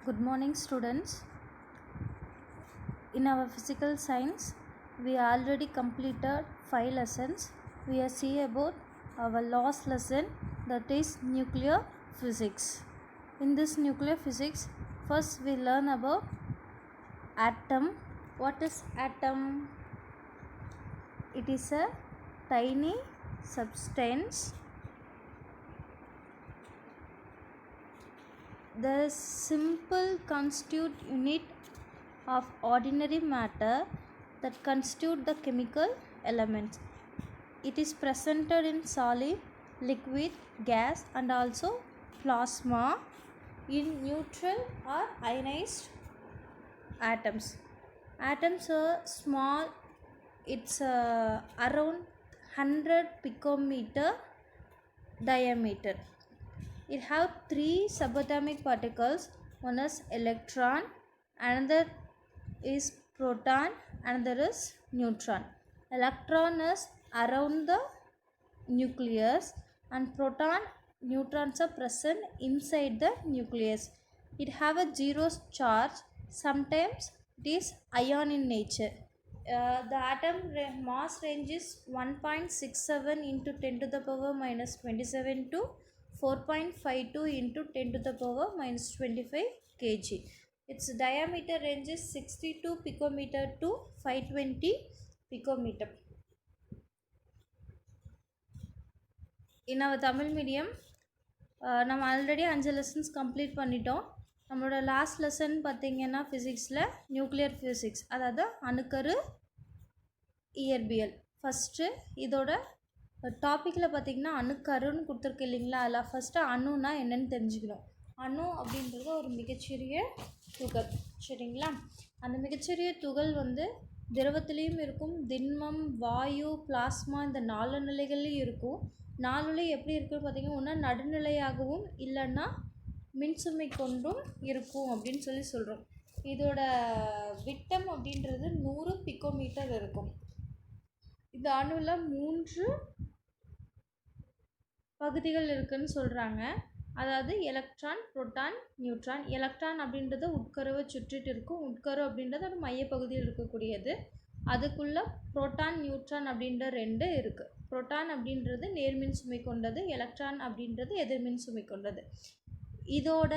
Good morning, students. In our physical science, we already completed 5 lessons. We are see about our last lesson, that is nuclear physics. In this nuclear physics, first we learn about atom. What is atom? It is a tiny substance. The simple constitute unit of ordinary matter that constitute the chemical elements. It is presented in solid, liquid, gas and also plasma in neutral or ionized atoms. Atoms are small, it's around 100 picometer diameter. It have 3 subatomic particles. One is electron, another is proton, another is neutron. Electron is around the nucleus and proton, neutrons are present inside the nucleus. It have a zero charge. Sometimes it is ion in nature. The atom mass range is 1.67 into 10 to the power minus 27 to 4.52 into 10 to the power minus 25 kg. Its diameter range is 62 picometer to 520 picometer. In our Tamil medium, நம்ம already 5 lessons complete பண்ணிட்டோம். நம்மளோட last lesson பார்த்திங்கன்னா ஃபிசிக்ஸில் nuclear physics, அதாவது அணுக்கரு இயற்பியல். First இதோட டாப்பிக்கில் பார்த்திங்கன்னா அணுக்கருன்னு கொடுத்துருக்கு இல்லைங்களா, அதில் ஃபஸ்ட்டு அணுனா என்னென்னு தெரிஞ்சுக்கணும். அணு அப்படின்றது ஒரு மிகச்சிறிய துகள், சரிங்களா? அந்த மிகச்சிறிய துகள் வந்து திரவத்துலேயும் இருக்கும், திண்மம், வாயு, பிளாஸ்மா இந்த 4 நிலைகள்லையும் இருக்கும். 4 நிலை எப்படி இருக்குன்னு பார்த்திங்கன்னா, ஒன்றா நடுநிலையாகவும் இல்லைன்னா மின்சுமை கொண்டும் இருக்கும் அப்படின்னு சொல்கிறோம். இதோட விட்டம் அப்படின்றது 100 பிகோமீட்டர் இருக்கும். இந்த அணுவில் 3 பகுதிகள் இருக்குன்னு சொல்கிறாங்க. அதாவது எலக்ட்ரான், புரோட்டான், நியூட்ரான். எலக்ட்ரான் அப்படின்றது உட்கருவை சுற்றிட்டு இருக்கும், உட்கரு அப்படின்றது ஒரு மையப்பகுதியில் இருக்கக்கூடியது. அதுக்குள்ளே புரோட்டான், நியூட்ரான் அப்படின்ற 2 இருக்குது. புரோட்டான் அப்படின்றது நேர்மின் சுமை கொண்டது, எலக்ட்ரான் அப்படின்றது எதிர்மின் சுமை கொண்டது. இதோட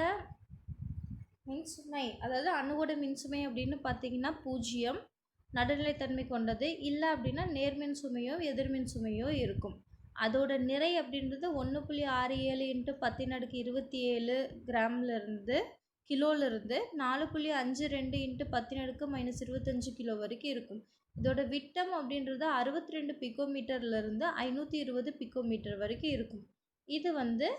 மின்சுமை, அதாவது அணுவோட மின்சுமை அப்படின்னு பார்த்திங்கன்னா 0, நடுநிலைத்தன்மை கொண்டது. இல்லை அப்படின்னா நேர்மின் சுமையோ எதிர்மின் சுமையோ இருக்கும். அதோட நிறை அப்படின்றது 1.67 இன்ட்டு 10^27 கிராம்லேருந்து கிலோலேருந்து 4.52 இன்ட்டு 10⁻⁻25 கிலோ வரைக்கும் இருக்கும். இதோட விட்டம் அப்படின்றது 62 பிகோமீட்டர்லேருந்து 520 பிகோமீட்டர் வரைக்கும் இருக்கும். இது வந்து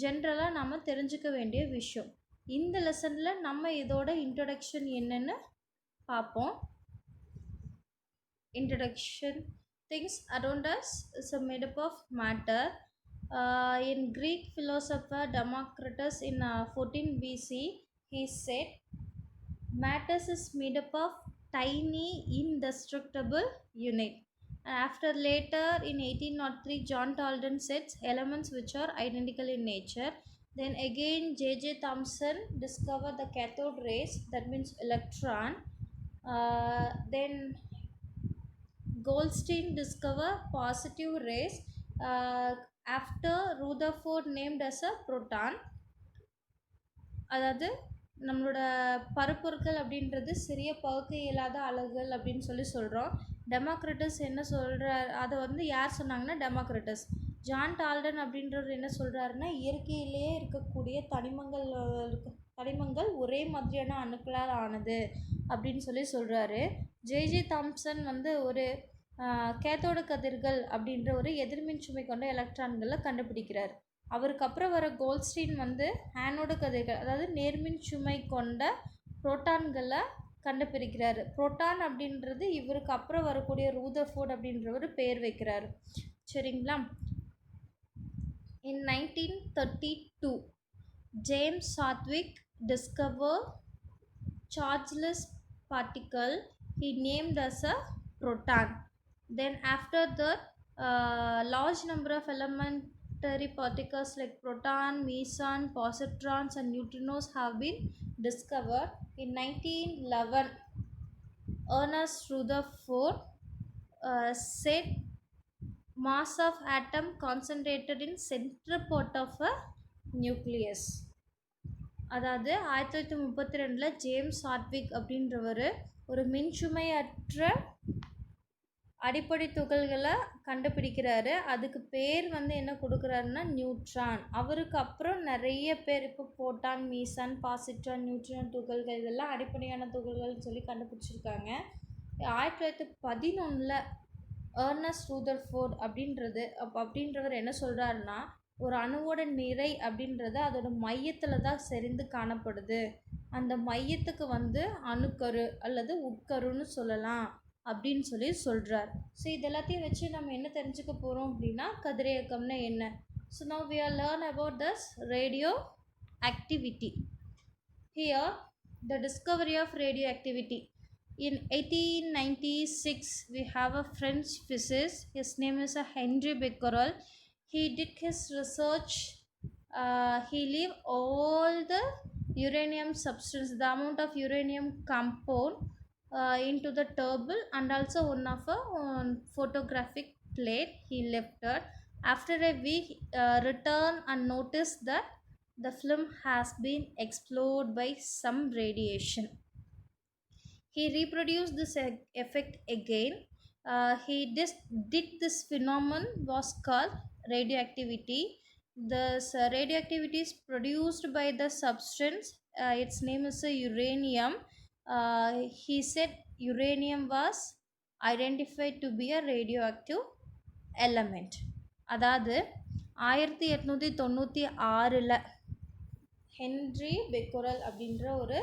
ஜென்ரலாக நம்ம தெரிஞ்சுக்க வேண்டிய விஷயம். இந்த லெசனில் நம்ம இதோட இன்ட்ரடக்ஷன் என்னென்னு பார்ப்போம். Introduction. Things around us is made up of matter. In Greek philosopher Democritus in 14 BC, he said matter is made up of tiny indestructible unit. After later in 1803 John Dalton said elements which are identical in nature. Then again J.J. Thomson discovered the cathode rays, that means electron. Then Goldstein discovered positive rays. After Rutherford named as a proton. அதாவது நம்மளோட பருப்பொருட்கள் அப்படின்றது சிறிய பகுக்க இயலாத அலகுகள் அப்படின்னு சொல்கிறோம். Democritus என்ன சொல்கிறார், அதை வந்து யார் சொன்னாங்கன்னா டெமோக்ரிட்டஸ். ஜான் டால்டன் அப்படின்றவர் என்ன சொல்கிறாருன்னா, இயற்கையிலேயே இருக்கக்கூடிய தனிமங்கள் ஒரே மாதிரியான அணுக்களால் ஆனது அப்படின்னு சொல்கிறாரு. ஜே.ஜே. தாம்சன் வந்து ஒரு கேத்தோட கதிர்கள் அப்படின்ற ஒரு எதிர்மின் சுமை கொண்ட எலக்ட்ரான்களை கண்டுபிடிக்கிறார். அவருக்கு அப்புறம் வர கோல்ட்ஸ்டீன் வந்து ஆனோட கதிர்கள், அதாவது நேர்மின் சுமை கொண்ட புரோட்டான்களை கண்டுபிடிக்கிறார். புரோட்டான் அப்படின்றது இவருக்கு அப்புறம் வரக்கூடிய ரூதர்ஃபோர்ட் அப்படின்றவர் பேர் வைக்கிறார், சரிங்களா? In 1932 James Southwick discovered chargeless particle he named as a proton. Then after that large number of elements elementary particles like proton, meson, positrons and neutrinos have been discovered. In 1911, Ernest Rutherford said mass of atom concentrated in center part of a nucleus. அதாவது 1932 James Hartwig அப்படின்றவர் ஒரு மின்சுமையற்ற அடிப்படை துகள்களை கண்டுபிடிக்கிறாரு. அதுக்கு பேர் வந்து என்ன கொடுக்குறாருன்னா neutron. அவருக்கு அப்புறம் நிறைய பேர் இப்போ புரோட்டான், மீசான், பாசிட்ரான், நியூட்ரான் துகள்கள் இதெல்லாம் அடிப்படையான துகள்கள்னு சொல்லி கண்டுபிடிச்சிருக்காங்க. 1911 ஏர்னஸ்ட் ரூதர்ஃபோர்ட் அப்படின்றவர் என்ன சொல்கிறாருன்னா, ஒரு அணுவோட நிறை அப்படின்றது அதோட மையத்தில் தான் செறிந்து காணப்படுது. அந்த மையத்துக்கு வந்து அணுக்கரு அல்லது உட்கருன்னு சொல்லலாம் அப்படின்னு சொல்லி சொல்கிறார். ஸோ இது எல்லாத்தையும் வச்சு நம்ம என்ன தெரிஞ்சுக்க போகிறோம் அப்படின்னா கதிரியக்கம்னா என்ன. So now we are learn about this radioactivity. Here the discovery of radioactivity. In 1896 we have a French physicist. His name is Henri Becquerel. He did his research. He leave all the uranium substance, the amount of uranium compound into the table and also one of a photographic plate he left it. After a week return and noticed that the film has been exploded by some radiation. He reproduced this effect again. He did this phenomenon was called radioactivity. This radioactivity is produced by the substance. Its name is uranium. He said uranium was identified to be a radioactive element. அதாவது 1896 Henry Becquerel அப்படின்ற ஒரு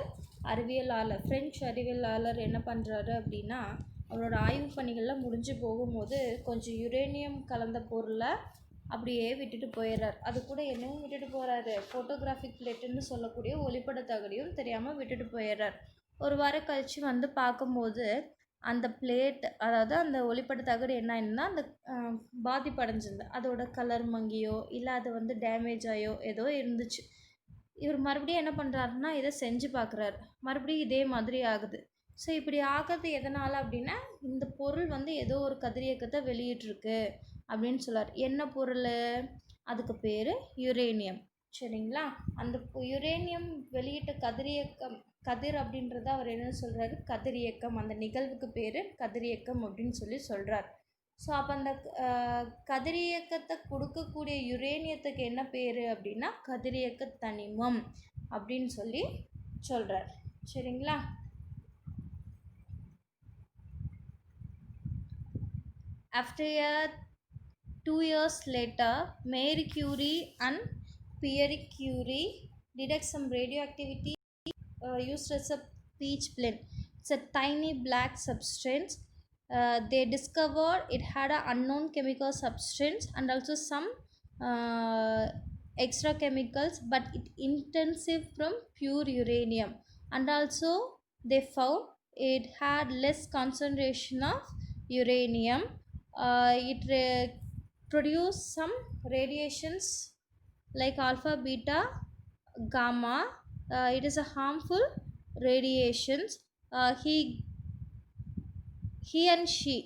அறிவியலாளர், French அறிவியலாளர் என்ன பண்ணுறாரு அப்படின்னா, அவரோட ஆய்வு பணிகள்லாம் முடிஞ்சு போகும்போது கொஞ்சம் யுரேனியம் கலந்த பொருளை அப்படியே விட்டுட்டு போயிடுறார். அது கூட என்னவும் விட்டுட்டு போகிறாரு, ஃபோட்டோகிராஃபிக் பிளேட்டுன்னு சொல்லக்கூடிய ஒளிப்பட தகடியும் தெரியாமல் விட்டுட்டு போயிடுறார். ஒரு வாரம் கழித்து வந்து பார்க்கும்போது அந்த பிளேட், அதாவது அந்த ஒளிப்பட தகடு என்ன ஆயிருந்தா அந்த பாதிப்படைஞ்சிருந்து அதோட கலர் மங்கியோ இல்லை அது வந்து டேமேஜ் ஆகியோ ஏதோ இருந்துச்சு. இவர் மறுபடியும் என்ன பண்ணுறாருன்னா இதை செஞ்சு பார்க்குறாரு. மறுபடியும் இதே மாதிரி ஆகுது. ஸோ இப்படி ஆகிறது எதனால் அப்படின்னா, இந்த பொருள் வந்து ஏதோ ஒரு கதிரியக்கத்தை வெளியிட்ருக்கு அப்படின்னு சொல்லார். என்ன பொருள்? அதுக்கு பேர் யுரேனியம். சரிங்களா? அந்த யுரேனியம் வெளியிட்ட கதிர் அப்படின்றத அவர் என்ன சொல்கிறாரு, கதிரியக்கம். அந்த நிகழ்வுக்கு பேர் கதிரியக்கம் அப்படின்னு சொல்லி சொல்கிறார். ஸோ அப்போ அந்த கதிரியக்கத்தை கொடுக்கக்கூடிய யுரேனியத்துக்கு என்ன பேர் அப்படின்னா கதிரியக்க தனிமம் அப்படின்னு சொல்லி சொல்கிறார். சரிங்களா? After 2 years later, Marie Curie and Pierre Curie detect some radioactivity used as a peach blend. It's a tiny black substance. They discovered it had an unknown chemical substance and also some extra chemicals, but it intensive from pure uranium. And also they found it had less concentration of uranium. It produced some radiations like alpha, beta, gamma. It is a harmful radiations. He and she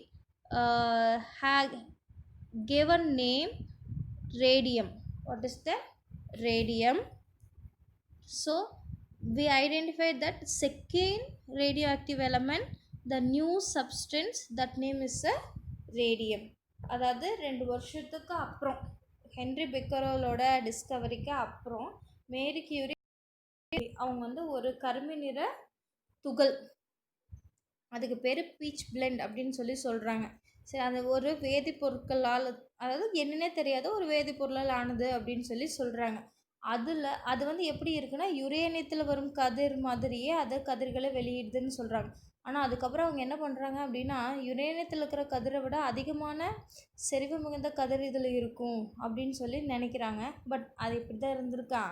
had given name radium. What is the radium? So we identified that second radioactive element, the new substance, that name is a radium. அதாவது 2 வருஷத்துக்கு அப்புறம் Henry பெக்கரோலோட டிஸ்கவரிக்கு அப்புறம் Marie Curie அவங்க வந்து ஒரு கருமை நிற துகள், அதுக்கு பேர் பீச் பிளெண்ட் அப்படின்னு சொல்லி சொல்கிறாங்க. சரி, அந்த ஒரு வேதிப்பொருட்களால், அதாவது என்னன்னே தெரியாத ஒரு வேதிப்பொருளால் ஆனது அப்படின்னு சொல்லி சொல்கிறாங்க. அது வந்து எப்படி இருக்குன்னா யுரேனியத்தில் வரும் கதிர் மாதிரியே அதை கதிர்களை வெளியிடுதுன்னு சொல்கிறாங்க. ஆனால் அதுக்கப்புறம் அவங்க என்ன பண்ணுறாங்க அப்படின்னா, யுரேனியத்தில் இருக்கிற கதிரை விட அதிகமான செறிவு மிகுந்த கதிர் இதில் இருக்கும் அப்படின்னு சொல்லி நினைக்கிறாங்க. பட் அது இப்படி தான் இருந்திருக்கா,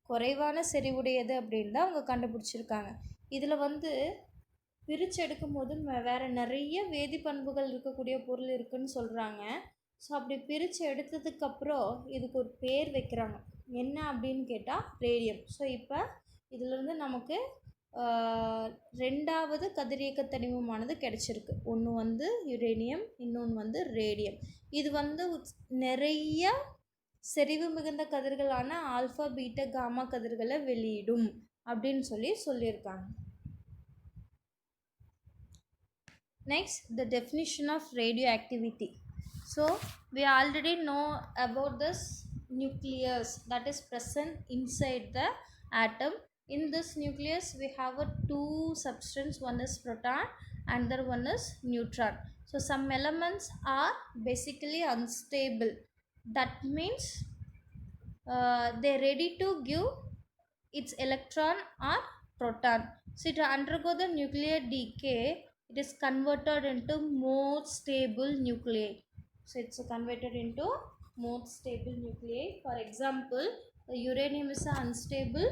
குறைவான செறிவுடையது அப்படின்னு தான் அவங்க கண்டுபிடிச்சிருக்காங்க. இதில் வந்து பிரித்து எடுக்கும்போது வேறு நிறைய வேதிப்பண்புகள் இருக்கக்கூடிய பொருள் இருக்குதுன்னு சொல்கிறாங்க. ஸோ அப்படி பிரித்து எடுத்ததுக்கப்புறம் இதுக்கு ஒரு பேர் வைக்கிறாங்க. என்ன அப்படின்னு கேட்டால் ரேடியம். ஸோ இப்போ இதிலிருந்து நமக்கு ரெண்டாவது கதிரியக்க தனிமமானது கிடச்சிருக்கு. ஒன்று வந்து யுரேனியம், இன்னொன்று வந்து ரேடியம். இது வந்து நிறைய செறிவு மிகுந்த கதிர்களான ஆல்ஃபா, பீட்டா, காமா கதிர்களை வெளியிடும் அப்படின்னு சொல்லியிருக்காங்க. Next, the definition of radioactivity. So we already know about this nucleus that is present inside the atom. In this nucleus we have a two substance, one is proton, another one is neutron. So some elements are basically unstable. That means they're ready to give its electron or proton. So to undergo the nuclear decay, it is converted into more stable nuclei. So it's converted into more stable nuclei. For example, the uranium is an unstable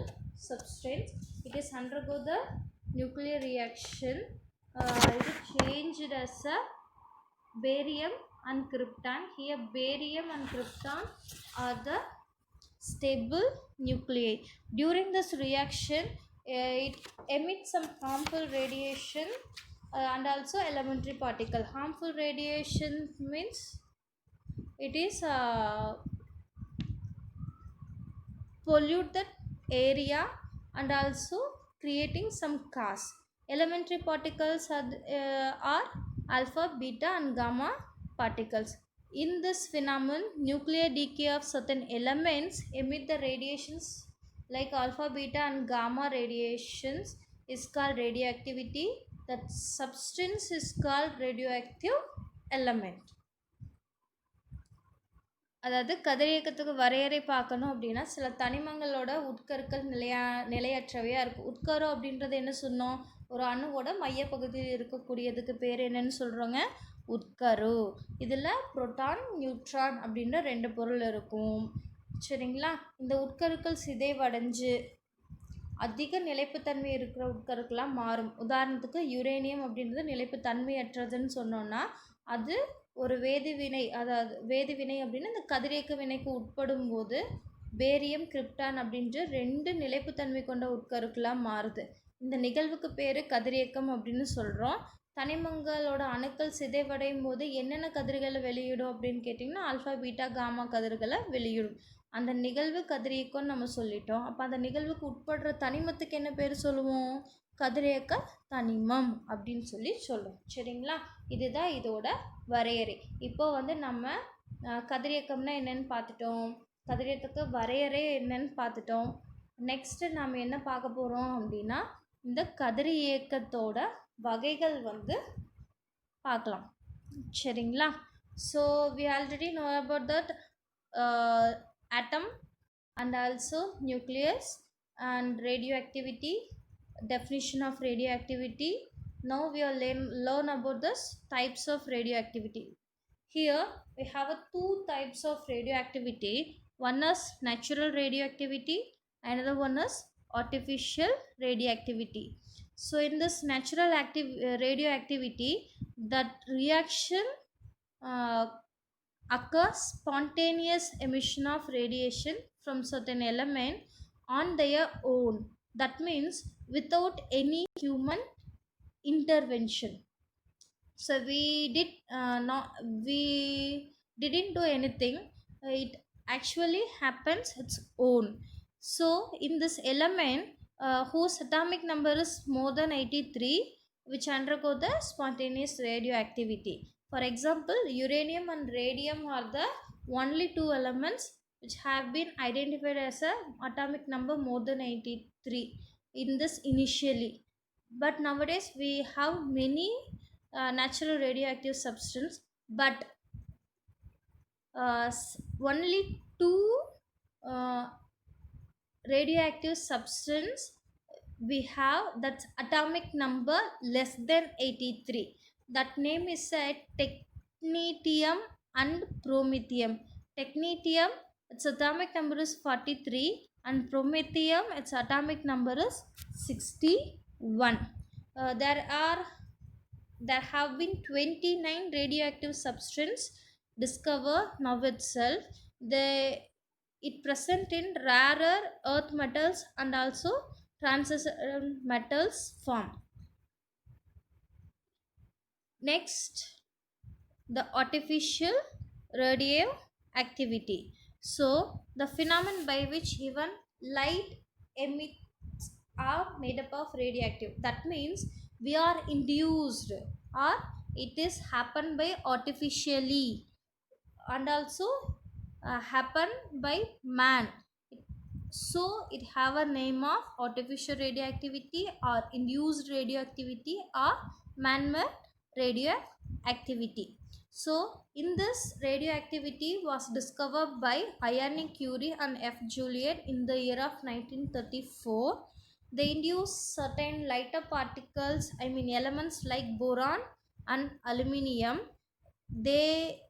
substance. It is undergo the nuclear reaction. It is changed as a barium and krypton. Here barium and krypton are the stable nuclei. During this reaction, it emits some harmful radiation and also elementary particle. Harmful radiation means it is pollute the area and also creating some gas. Elementary particles are alpha, beta and gamma particles. In this phenomenon, nuclear decay of certain elements emit the radiations like alpha, beta and gamma radiations is called radioactivity. That substance is called radioactive element. அதாவது கதிரியக்கத்துக்கு வரையறை பார்க்கணும் அப்படின்னா, சில தனிமங்களோட உட்கருக்கள் நிலையற்றவையாக இருக்கும். உட்கரு அப்படின்றது என்ன சொன்னோம்? ஒரு அணுவோட மையப்பகுதியில் இருக்கக்கூடியதுக்கு பேர் என்னன்னு சொல்கிறோங்க? உட்கரு. இதில் புரோட்டான், நியூட்ரான் அப்படின்ற ரெண்டு பொருள் இருக்கும். சரிங்களா? இந்த உட்கருக்கள் சிதைவடைஞ்சு அதிக நிலைப்புத்தன்மை இருக்கிற உட்கருக்கெல்லாம் மாறும். உதாரணத்துக்கு யுரேனியம் அப்படின்றது நிலைப்புத்தன்மையற்றதுன்னு சொன்னோன்னா, அது ஒரு வேதிவினை, அதாவது வேதிவினை அப்படின்னு இந்த கதிரியக்க வினைக்கு உட்படும் போது பேரியம், கிரிப்டான் அப்படின்ற ரெண்டு நிலைப்புத்தன்மை கொண்ட உட்கருக்கெல்லாம் மாறுது. இந்த நிகழ்வுக்கு பேர் கதிரியக்கம் அப்படின்னு சொல்கிறோம். தனிமங்களோட அணுக்கள் சிதைவடையும் போது என்னென்ன கதிர்களை வெளியிடும் அப்படின்னு கேட்டிங்கன்னா, ஆல்ஃபா, பீட்டா, காமா கதிர்களை வெளியிடும். அந்த நிகழ்வு கதிரியக்கம்னு நம்ம சொல்லிட்டோம். அப்போ அந்த நிகழ்வுக்கு உட்படுற தனிமத்துக்கு என்ன பேர் சொல்லுவோம்? கதிரியக்க தனிமம் அப்படின்னு சொல்லுவோம். சரிங்களா? இதுதான் இதோட வரையறை. இப்போ வந்து நம்ம கதிரியக்கம்னா என்னன்னு பார்த்துட்டோம், கதிரியக்கத்துக்கு வரையறை என்னன்னு பார்த்துட்டோம். நெக்ஸ்ட்டு நாம் என்ன பார்க்க போகிறோம் அப்படின்னா, இந்த கதிரியக்கத்தோட வகைகள் வந்து பார்க்கலாம். சரிங்களா? So we already know about that atom and also nucleus and radioactivity, definition of radioactivity. Now we will learn about the types of radioactivity. Here we have two types of radioactivity. One is natural radioactivity, another one is artificial radioactivity. So in this natural radioactivity, that reaction occurs spontaneous emission of radiation from certain element on their own. That means without any human intervention. So we didn't do anything. It actually happens its own. So in this element whose atomic number is more than 83, which undergo the spontaneous radioactivity. For example, uranium and radium are the only two elements which have been identified as a atomic number more than 83 in this initially. But nowadays we have many natural radioactive substance, but only two radioactive substance we have that's atomic number less than 83. That name is technetium and promethium. Technetium, its atomic number is 43, and promethium, its atomic number is 61. There have been 29 radioactive substance discovered now itself. It present in rarer earth metals and also transition metals form. Next, the artificial radioactivity. So the phenomenon by which even light emits are made up of radioactive. That means we are induced or it is happened by artificially and also happen by man. So it have a name of artificial radioactivity or induced radioactivity or man-made radioactivity. So in this, radioactivity was discovered by Irene Curie and F. Joliet in the year of 1934. They induced certain lighter particles, elements like boron and aluminium. They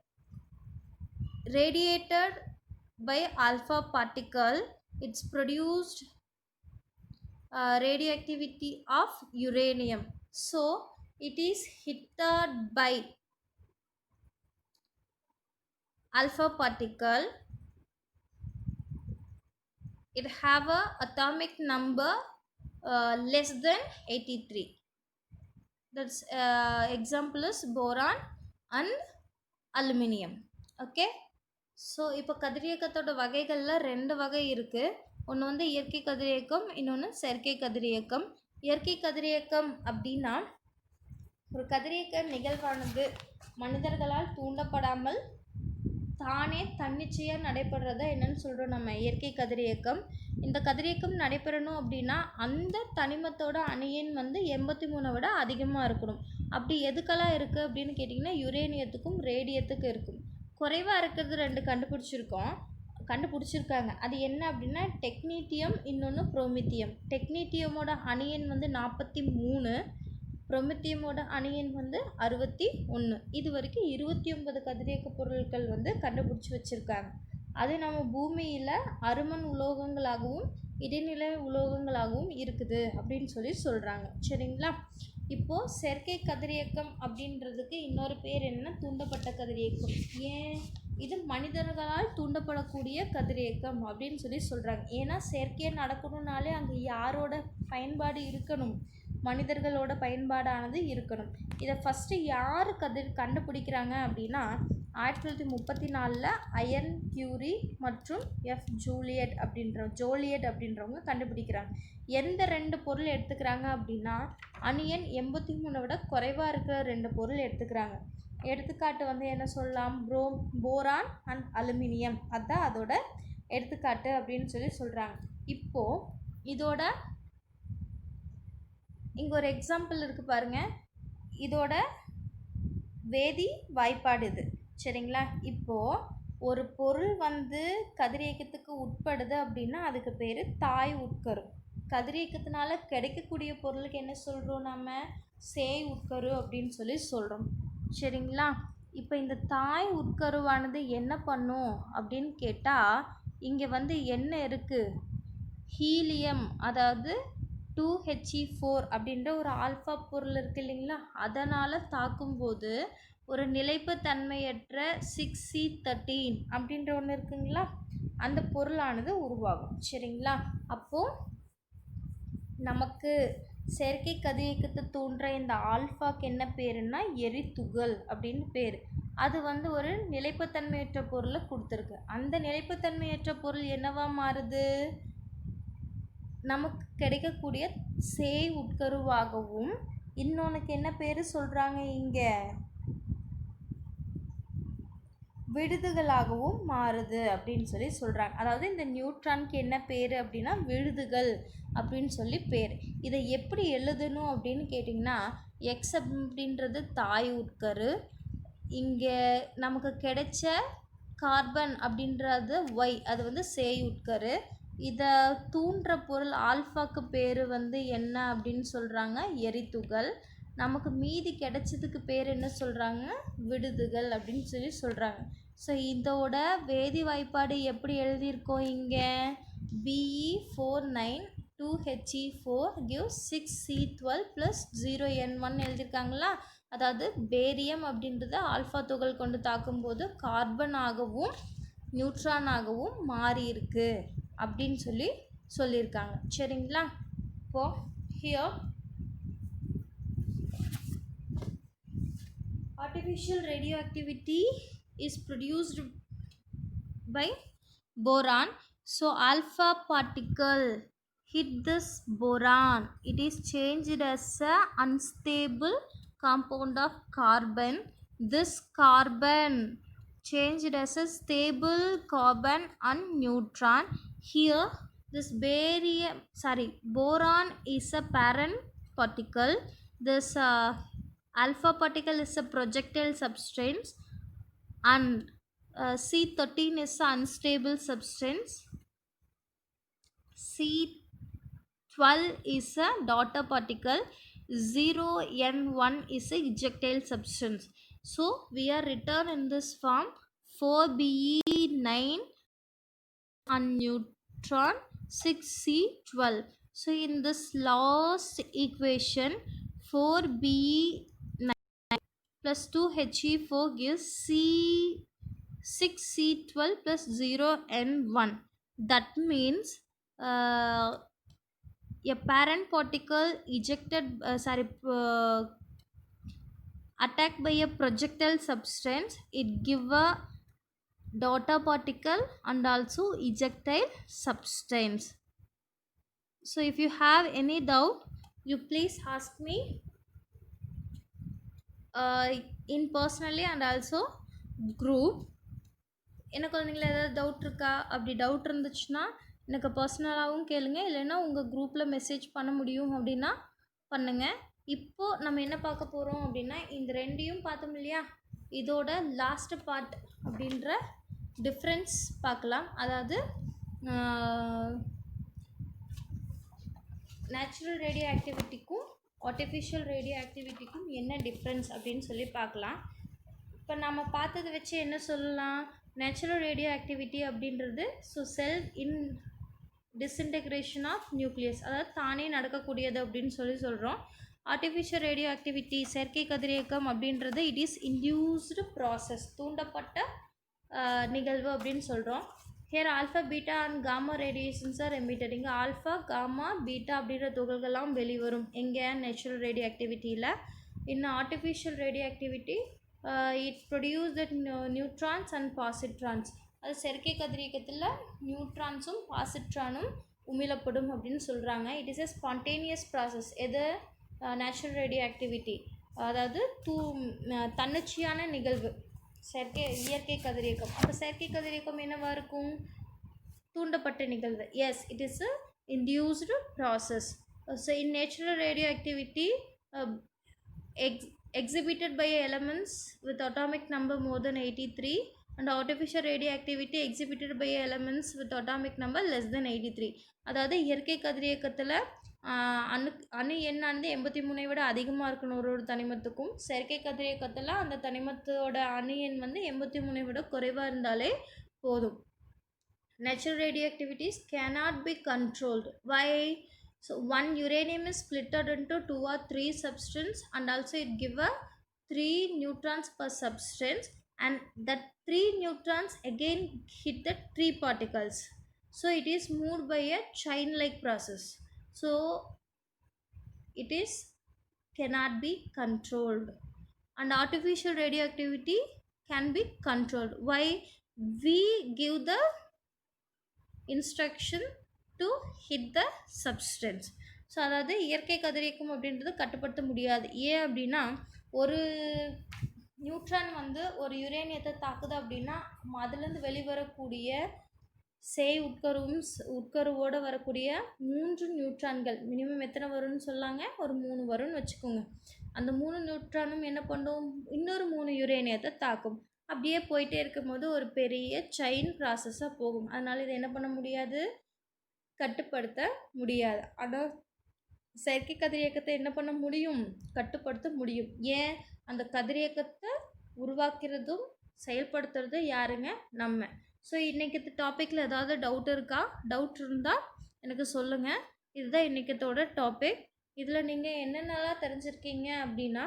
radiated by alpha particle. It's produced radioactivity of uranium. So it is hit by alpha particle. It have a atomic number less than 83. That's example is boron and aluminium. Okay. So இப்போ கதிரியக்கத்தோட வகைகளில் 2 வகை இருக்குது. ஒன்று வந்து இயற்கை கதிரியக்கம், இன்னொன்று செயற்கை கதிரியக்கம். இயற்கை கதிரியக்கம் அப்படின்னா ஒரு கதிரியக்க நிகழ்வானது மனிதர்களால் தூண்டப்படாமல் தானே தன்னிச்சையாக நடைபெறத என்னன்னு சொல்கிறோம் நம்ம இயற்கை கதிரியக்கம். இந்த கதிரியக்கம் நடைபெறணும் அப்படின்னா அந்த தனிமத்தோட அணியன் வந்து 83 விட அதிகமாக இருக்கணும். அப்படி எதுக்கெல்லாம் இருக்குது அப்படின்னு கேட்டிங்கன்னா யுரேனியத்துக்கும் ரேடியத்துக்கும் இருக்கும். குறைவாக இருக்கிறது 2 கண்டுபிடிச்சிருக்காங்க. அது என்ன அப்படின்னா டெக்னீட்டியம், இன்னொன்று புரோமித்தியம். டெக்னீட்டியமோட அணியன் வந்து 43, புரோமித்தியமோட அணியன் வந்து 61. இது வரைக்கும் 29 கதிரியக்க பொருட்கள் வந்து கண்டுபிடிச்சி வச்சுருக்காங்க. அது நம்ம பூமியில் அருமன் உலோகங்களாகவும் இடைநிலை உலோகங்களாகவும் இருக்குது அப்படின்னு சொல்கிறாங்க. சரிங்களா? இப்போது செயற்கை கதிரியக்கம் அப்படின்றதுக்கு இன்னொரு பேர் என்ன? தூண்டப்பட்ட கதிரியக்கம். ஏன் இது மனிதர்களால் தூண்டப்படக்கூடிய கதிரியக்கம் அப்படின்னு சொல்கிறாங்க. ஏன்னா செயற்கையாக நடக்கணும்னாலே அங்கே யாரோட பயன்பாடு இருக்கணும்? மனிதர்களோட பயன்பாடானது இருக்கணும். இதை ஃபஸ்ட்டு யார் கண்டுபிடிக்கிறாங்க அப்படின்னா 1934 அயர்ன் கியூரி மற்றும் எஃப் ஜூலியட் அப்படின்றவங்க கண்டுபிடிக்கிறாங்க. எந்த 2 பொருள் எடுத்துக்கிறாங்க அப்படின்னா அணியன் 83 விட குறைவாக இருக்கிற 2 பொருள் எடுத்துக்கிறாங்க. எடுத்துக்காட்டு வந்து என்ன சொல்லலாம்? Boron and aluminium. அதுதான் அதோட எடுத்துக்காட்டு அப்படின்னு சொல்கிறாங்க. இப்போது இதோட இங்கே ஒரு எக்ஸாம்பிள் இருக்குது பாருங்கள். இதோட வேதி வாய்ப்பாடு இது. சரிங்களா? இப்போது ஒரு பொருள் வந்து கதிரியக்கத்துக்கு உட்படுது அப்படின்னா அதுக்கு பேர் தாய் உட்கரு. கதிரியக்கத்தினால கிடைக்கக்கூடிய பொருளுக்கு என்ன சொல்கிறோம்? நம்ம சேய் உட்கரு அப்படின்னு சொல்கிறோம். சரிங்களா? இப்போ இந்த தாய் உட்கருவானது என்ன பண்ணும் அப்படின்னு கேட்டால் இங்கே வந்து என்ன இருக்குது? ஹீலியம், அதாவது 2He4 அப்படின்ற ஒரு ஆல்ஃபா பொருள் இருக்குது இல்லைங்களா? அதனால் தாக்கும்போது ஒரு நிலைப்புத்தன்மையற்ற 6C13 அப்படின்ற ஒன்று இருக்குங்களா? அந்த பொருளானது உருவாகும். சரிங்களா? அப்போது நமக்கு செயற்கை கதிரியக்கத்தை தூண்டுற இந்த ஆல்ஃபாக்கு என்ன பேருன்னா எரித்துகள் அப்படின்னு பேர். அது வந்து ஒரு நிலைப்புத்தன்மையற்ற பொருளை கொடுத்துருக்கு. அந்த நிலைப்புத்தன்மையற்ற பொருள் என்னவா மாறுது? நமக்கு கிடைக்கக்கூடிய சேய் உட்கருவாகவும் இன்னொன்றுக்கு என்ன பேர் சொல்கிறாங்க? இங்கே விடுதுகளாகவும் மாறுது அப்படின்னு சொல்கிறாங்க. அதாவது இந்த நியூட்ரானுக்கு என்ன பேர் அப்படின்னா விடுதுகள் அப்படின்னு பேர். இதை எப்படி எழுதணும் அப்படின்னு கேட்டிங்கன்னா எக்ஸ் அப்படின்றது தாய் உட்கரு, இங்கே நமக்கு கிடைச்ச கார்பன் அப்படின்றது ஒய், அது வந்து சேய் உட்கரு. இதை தூண்டுற பொருள் ஆல்ஃபாக்கு பேர் வந்து என்ன அப்படின்னு சொல்கிறாங்க? எரித்துகள். நமக்கு மீதி கிடைச்சதுக்கு பேர் என்ன சொல்கிறாங்க? விடுதுகள் அப்படின்னு சொல்கிறாங்க. ஸோ இதோட வேதி வாய்ப்பாடு எப்படி எழுதியிருக்கோம்? இங்கே Be49 2He4 gives 6C12 plus 0N1 எழுதியிருக்காங்களா? அதாவது பேரியம் அப்படின்றத ஆல்ஃபா துகள் கொண்டு தாக்கும்போது கார்பனாகவும் நியூட்ரானாகவும் மாறி இருக்கு அப்படின்னு சொல்லியிருக்காங்க. சரிங்களா? இப்போ here artificial radioactivity is produced by boron. So alpha particle hit this boron, it is changed as a unstable compound of carbon. This carbon changed as a stable carbon and neutron. Here this boron is a parent particle. This alpha particle is a projectile substance, and C13 is an unstable substance. C12 is a daughter particle. 0N1 is a ejectile substance. So we are written in this form 4Be9 and neutron 6C12. So in this last equation 4Be9 plus 2He4 gives 6C12 plus 0N1. That means a parent particle attacked by a projectile substance, it give a daughter particle and also ejectile substance. So if you have any doubt, you please ask me in personally and also group. என்ன குழந்தைங்கள ஏதாவது doubt இருக்கா? அப்படி doubt இருந்துச்சுன்னா எனக்கு பர்சனலாகவும் கேளுங்க, இல்லைன்னா உங்கள் குரூப்பில் மெசேஜ் பண்ண முடியும் அப்படின்னா பண்ணுங்கள். இப்போது நம்ம என்ன பார்க்க போகிறோம் அப்படின்னா, இந்த ரெண்டையும் பார்த்தோம் இல்லையா, இதோட லாஸ்ட் பார்ட் அப்படின்ற டிஃப்ரென்ஸ் பார்க்கலாம். அதாவது நேச்சுரல் ரேடியோ ஆக்டிவிட்டிக்கும் ஆர்டிஃபிஷியல் ரேடியோ ஆக்டிவிட்டிக்கும் என்ன டிஃப்ரென்ஸ் அப்படின்னு சொல்லி பார்க்கலாம். இப்போ நம்ம பார்த்ததை வச்சு என்ன சொல்லலாம்? நேச்சுரல் ரேடியோ ஆக்டிவிட்டி அப்படின்றது செல் இன் டிஸ்இன்டெக்ரேஷன் ஆஃப் நியூக்ளியஸ், அதாவது தானே நடக்கக்கூடியது அப்படின்னு சொல்கிறோம். ஆர்டிஃபிஷியல் ரேடியோ ஆக்டிவிட்டி செயற்கை கதிரியக்கம் அப்படின்றது இட் இஸ் இன்டியூஸ்டு ப்ராசஸ், தூண்டப்பட்ட நிகழ்வு அப்படின்னு சொல்கிறோம். Here alpha beta and gamma radiations are emitted. இங்கே ஆல்ஃபா காமா பீட்டா அப்படின்ற துகள்கள்லாம் வெளிவரும் எங்கே? நேச்சுரல் ரேடியோ ஆக்டிவிட்டியில். In artificial radio activity it produce that neutrons and positrons. அது செயற்கை கதிரியக்கத்தில் நியூட்ரான்ஸும் பாசிட்ரானும் உமிழப்படும் அப்படின்னு சொல்கிறாங்க. It is a spontaneous process. எது? நேச்சுரல் ரேடியோ ஆக்டிவிட்டி, அதாவது தன்னிச்சையான நிகழ்வு இயற்கை கதிரியக்கம். அப்போ செயற்கை கதிரியக்கம் என்னவாக இருக்கும்? தூண்டப்பட்ட நிகழ்வு. Yes, it is a induced process. So in natural radioactivity exhibited by elements with atomic number more than 83, and artificial radioactivity exhibited by elements with atomic number less than 83. அதாவது இயற்கை கதிரியக்கத்தில் அணு எண்ணானது 83 விட அதிகமாக இருக்கணும் ஒரு தனிமத்துக்கும். செயற்கை கதிரியக்கத்தில் அந்த தனிமத்தோட அணு எண் 83 விட குறைவாக இருந்தாலே போதும். Natural radioactivities cannot be controlled. Why? So one uranium is splitted into 2 or 3 substance, and also it give a 3 neutrons per substance, and that 3 neutrons again hit the 3 particles. So it is moved by a chain like process. So it is cannot be controlled. And artificial radioactivity can be controlled. Why? We give the instruction to hit the substance. So அதாவது இயற்கை கதிரியக்கம் அப்படின்றது கட்டுப்படுத்த முடியாது. ஏன் அப்படின்னா, ஒரு neutron ஒரு யுரேனியத்தை தாக்குது அப்படின்னா அதுலேருந்து வெளிவரக்கூடிய உட்கருவோடு வரக்கூடிய 3 நியூட்ரான்கள் மினிமம் எத்தனை வரும்னு சொல்லாங்க? ஒரு 3 வரும்னு வச்சுக்கோங்க. அந்த 3 நியூட்ரானும் என்ன பண்ணும்? இன்னொரு 3 யுரேனியத்தை தாக்கும். அப்படியே போயிட்டே இருக்கும்போது ஒரு பெரிய செயின் ப்ராசஸாக போகும். அதனால் இதை என்ன பண்ண முடியாது? கட்டுப்படுத்த முடியாது. ஆனால் செயற்கை கதிரியக்கத்தை என்ன பண்ண முடியும்? கட்டுப்படுத்த முடியும். ஏன்? அந்த கதிரியக்கத்தை உருவாக்குறதும் செயல்படுத்துறதும் யாருங்க? நம்ம. ஸோ இன்றைக்கி டாப்பிக்கில் ஏதாவது டவுட் இருக்கா? டவுட் இருந்தால் எனக்கு சொல்லுங்கள். இதுதான் இன்றைக்கத்தோட டாபிக். இதில் நீங்கள் என்னென்னலாம் தெரிஞ்சிருக்கீங்க அப்படின்னா,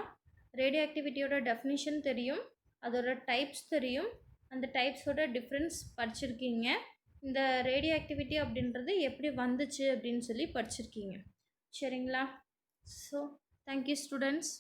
ரேடியோ ஆக்டிவிட்டியோட டெஃபினிஷன் தெரியும், அதோட டைப்ஸ் தெரியும், அந்த டைப்ஸோட டிஃப்ரென்ஸ் படிச்சிருக்கீங்க. இந்த ரேடியோ ஆக்டிவிட்டி அப்படின்றது எப்படி வந்துச்சு அப்படின்னு சொல்லி படிச்சிருக்கீங்க. சரிங்களா? So thank you students.